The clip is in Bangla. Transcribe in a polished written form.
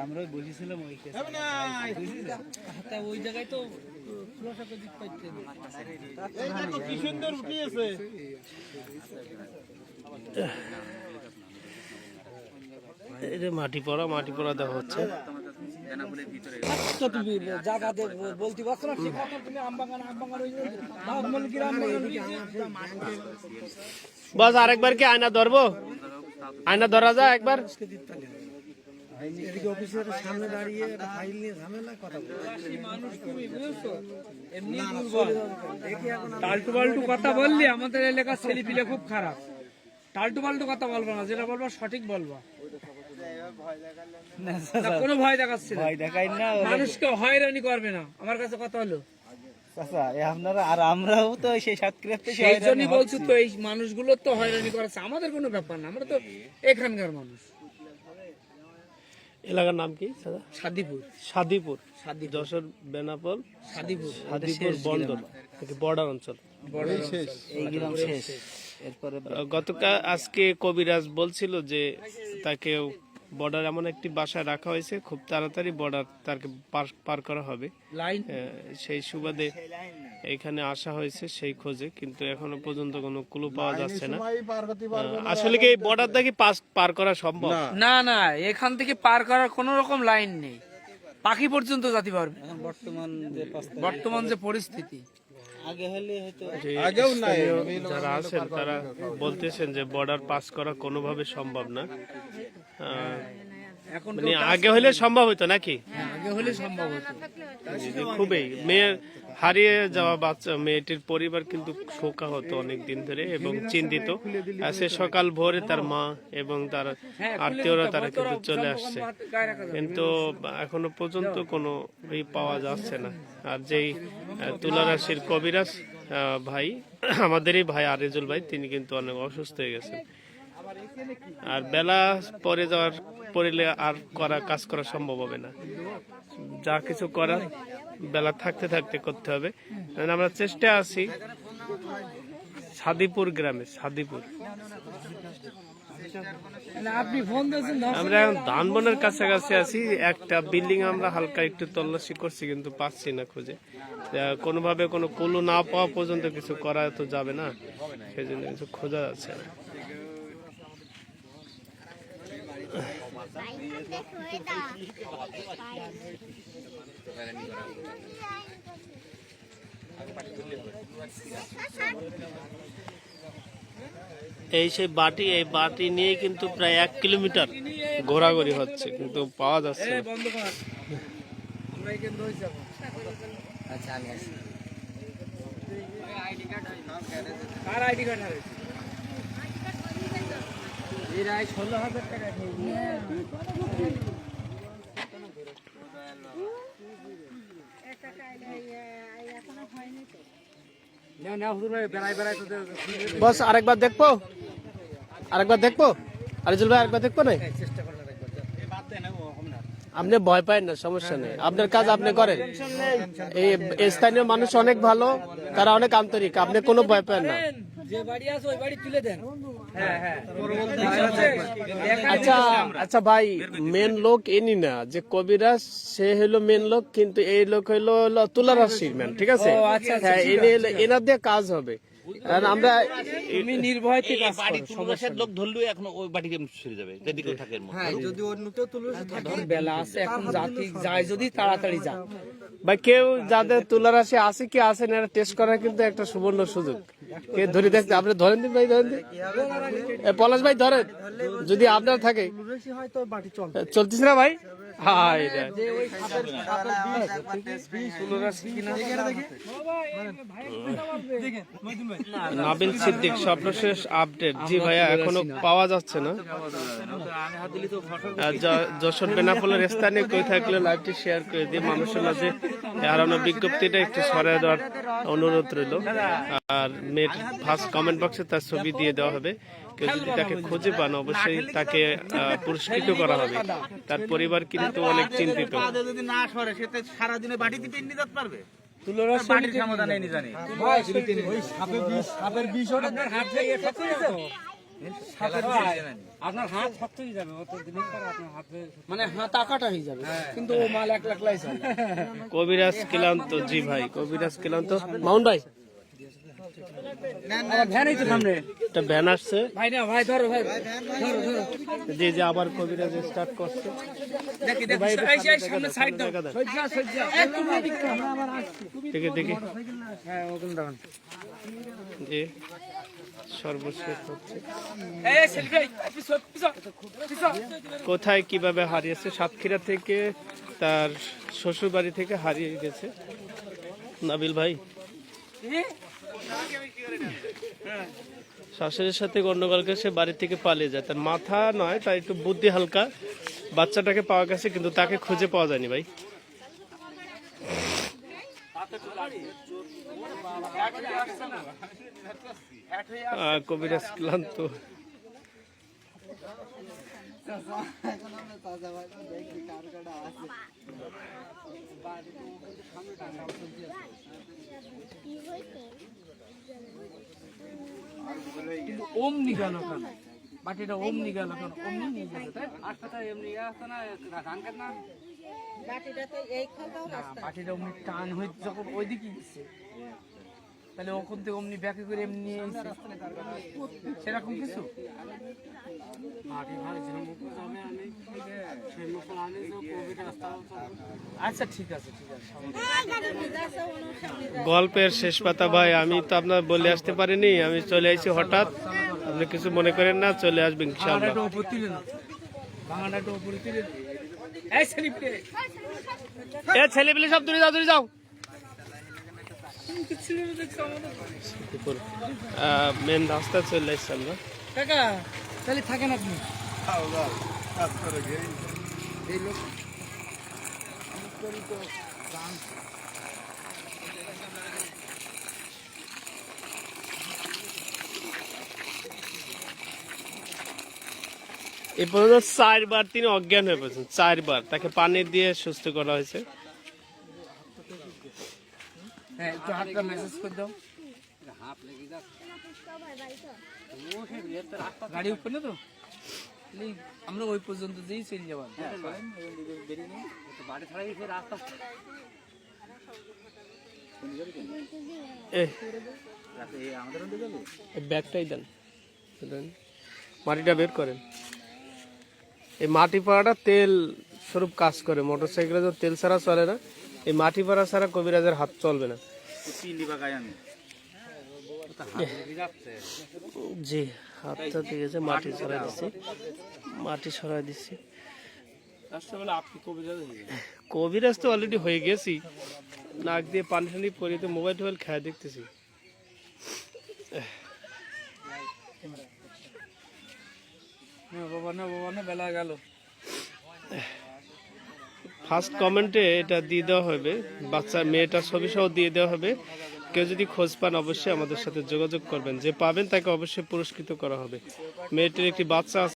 আমরাই বসেছিলাম ওই জায়গায় তো কি সুন্দর উঠিয়েছে। মাটি পড়া দেখা হচ্ছে। বাস আরেকবার কি আয়না ধরবো? আয়না ধরা যায় একবার? সামনে দাঁড়িয়ে ফাইল নিয়ে ঝামেলা কথা টাল্টু পাল্টু কথা বললি আমাদের এলাকার ছেলে পিলে খুব খারাপ। টাল্টু পাল্টু কথা বলবো না, যেটা বলবো সঠিক বলবো। কোনো ভয় দেখাচ্ছে না, ভয় দেখাই না, মানুষকে হয়রানি করবে না। আমার কাছে কথা হলো আপনারা আর আমরাও তো সেই সাতক্ষীরাতে সেই জন্যই বলছি তো, এই মানুষগুলো তো হয়রানি করেছে, আমাদের কোনো ব্যাপার না, আমরা তো এখানকার মানুষ। এলাকার নাম কি? সাদিপুর। সাদিপুর, যশোর বেনাপোল সাদিপুর বন্দর বর্ডার অঞ্চল। গতকাল আজকে কবিরাজ বলছিল যে তাকে বর্ডার এমন একটি বাসায় রাখা হয়েছে, খুব তাড়াতাড়ি বর্ডার তাকে পার করা হবে। সেই সুবাদে এখানে আসা হয়েছে সেই খোঁজে, কিন্তু এখনো পর্যন্ত কোনো ক্লু পাওয়া যাচ্ছে না। আসলে কি এই বর্ডারটা কি পার করা সম্ভব? না না, এখান থেকে পার করার কোন রকম লাইন নেই, পাখি পর্যন্ত যেতে পারবে। বর্তমান যে পরিস্থিতি, যারা আছেন তারা বলতেছেন যে বর্ডার পাস করা কোনোভাবে সম্ভব না। মানে আগে হলে সম্ভব হতো নাকি? আগে হলে সম্ভব হতো। খুবই মেয়ের হারিয়ে যাওয়া বাচ্চা মেয়েটির পরিবার কিন্তু শোকাহত অনেক দিন ধরে এবং চিন্তিত। সে সকাল ভোরে তার মা এবং তার আত্মীয়রা তারা কিন্তু চলে আসছে, কিন্তু এখনো পর্যন্ত কোনো পাওয়া যাচ্ছে না। আর যেই তুলারাশির কবিরাজ ভাই, আমাদেরই ভাই আরেজুল ভাই, তিনি কিন্তু অনেক অসুস্থ হয়ে গেছেন। আর বেলা পরে যাওয়ার পড়লে আর কাজ করা সম্ভব হবে না। যা কিছু করার বেলা থাকতে থাকতে করতে হবে। আমরা চেষ্টা আছি সাদিপুর গ্রামে, সাদিপুর আমরা এখন ধানবনের কাছাকাছি আছি। একটা বিল্ডিং আমরা হালকা একটু তল্লাশি করছি, কিন্তু পাচ্ছি না খুঁজে। কোনোভাবে কোনো কুলু না পাওয়া পর্যন্ত কিছু করা তো যাবে না, সেই জন্য কিছু খোঁজা যাচ্ছে না। এই সেই বাটি, এই বাটি নিয়ে কিন্তু প্রায় 1 কিলোমিটার ঘোরাঘুরি হচ্ছে, কিন্তু পাওয়া যাচ্ছে না। বস আরেকবার দেখবো, আরিজুল ভাই আরেকবার দেখবো না? আপনি ভয় পায় না, সমস্যা নেই, আপনার কাজ আপনি করেন। এই স্থানীয় মানুষ অনেক ভালো, তারা অনেক আন্তরিক, আপনি কোনো ভয় পায় না। আচ্ছা ভাই, মেন লোক এনি না যে কবিরাজ, সে হলো মেন লোক, কিন্তু এই লোক হলো তুলারাশির ম্যান, ঠিক আছে? এনার দিয়ে কাজ হবে। আমরা নির্ভয়তে লোক ধরলেও এখন ওই বাড়িতে সরে যাবে যদি বেলা আছে, এখন জাতি যায় যদি তাড়াতাড়ি যায়। বা কেউ যাদের তুলারাশি আছে কি আছে না টেস্ট করার কিন্তু একটা সুবর্ণ সুযোগ। কে ধরে দেখতে, আপনি ধরেন দিন ভাই, ধরেন দিন, পলাশ ভাই ধরেন, যদি আপনার থাকে। চলতেছে না ভাই? নাবিল সিদ্দিক, সর্বশেষ আপডেট। জি ভাইয়া, এখনো পাওয়া যাচ্ছে না। যশোর বেনাপোলের স্থানে কেউ থাকলে লাইভটি শেয়ার করে দিয়ে মানুষের মাঝে হারানো বিজ্ঞপ্তিটা একটু সরাই দেওয়ার অনুরোধ রইল। আর মেয়ের ফার্স্ট কমেন্ট বক্সে তার ছবি দিয়ে দেওয়া হবে। কেউ যদি তাকে খুঁজে পান অবশ্যই তাকে পুরস্কৃত করা হবে। তার পরিবার কিন্তু অনেক চিন্তিত। সারাদিনে বাড়িতে পেন নিতে পারবে, বাড়ির সমাধান জানি আপনার হাত শক্ত হয়ে যাবে, মানে হাত আকাটা হয়ে যাবে, কিন্তু ও মাল এক লাখ লাই চলে। কবিরাজ ক্লান্ত, জি ভাই কবিরাজ ক্লান্ত। মাউন্ট ভাই ভ্যান এই তো সামনে, একটা ভ্যান আসছে, ভাই না ভাই ধরো, ভাই ধরো ধরো, যে যে আবার কবিরাজ স্টার্ট করছে। দেখি দেখি এই সামনে সাইড দাও, সজ্জা সজ্জা একটু দিক আমরা আবার আসছি। দেখে দেখি, হ্যাঁ ওখানে দাঁড়ান, যে সর্বশেষ হচ্ছে এই সেলফি পিছু পিছু পিছু। কোথায় কিভাবে হারিয়েছে, সাতক্ষীরা থেকে তার শ্বশুর বাড়ি থেকে হারিয়ে গেছে নাবিল ভাই। শাশুড়ির সাথে গন্ডগোলকে সে বাড়ি থেকে পালিয়ে যায়, তার মাথা নয়, তার একটু বুদ্ধি হালকা। বাচ্চাটাকে পাওয়া গেছে কিন্তু তাকে খুঁজে পাওয়া যায়নি ভাই। কবিরাজ ক্লান্ত। ওম নিগাল কেন বাটিটা, ওম নিগাল কেন, ওম নিয়ে গেছে তাই হাসপাতাল এমনি আসছে না ধানকার না বাটিটা, তো এই খালটাও রাস্তা, বাটিটা ওমনি টান হয়ে যখন ওইদিকে গেছে, তাহলে ওখান থেকে অমনি ব্যাকে করে এমনি নিয়ে এসে সেরকম কিছু। আচ্ছা ঠিক আছে ঠিক আছে। গল্পের শেষ পাতা ভাই, আমি তো আপনার বলে আসতে পারিনি, আমি চলে আসছি হঠাৎ, আপনি কিছু মনে করেন না, চলে আসবেন ইনশাআল্লাহ। ছেলেপিলে সব দূরে যাও, দূরে যাও। মেন রাস্তা চলে আসছে আমরা। কাকা তাহলে থাকেন আপনি, এ পর্যন্ত 4 বার তিনি অজ্ঞান হয়ে পড়েছেন, 4 বার তাকে পানি দিয়ে সুস্থ করা হয়েছে। হ্যাঁ একটু হাতটা মেসেজ করে দাও, গাড়ি উপর না তো, আমরা ওই পর্যন্ত যেই চলে যাবার বাড়ি ছাড়া গেছে রাস্তা। ব্যাগটাই দেন, মাটিটা বের করেন। এই মাটি পাড়াটা তেল স্বরূপ কাজ করে, মোটরসাইকেলে তো তেল ছাড়া চলে না, এই মাটি পাড়া ছাড়া কবিরাজের হাত চলবে না। জি হাতটা ঠিক আছে, মাটি সরাই দিচ্ছি, মাটি সরাই দিচ্ছি। কবিরাজ তো অলরেডি হয়ে গেছি, নাক দিয়ে পানি টানি পরিয়ে তো মোবাইল টোবাইল খেয়ে দেখতেছি। বাবা না বেলা গেল। ফার্স্ট কমেন্টে এটা দিয়ে দেওয়া হবে, বাচ্চা মেয়েটার ছবি সহ দিয়ে দেওয়া হবে। কেউ যদি খোঁজ পান অবশ্যই আমাদের সাথে যোগাযোগ করবেন, যে পাবেন তাকে অবশ্যই পুরস্কৃত করা হবে। মেয়েটির একটি বাচ্চা আছে।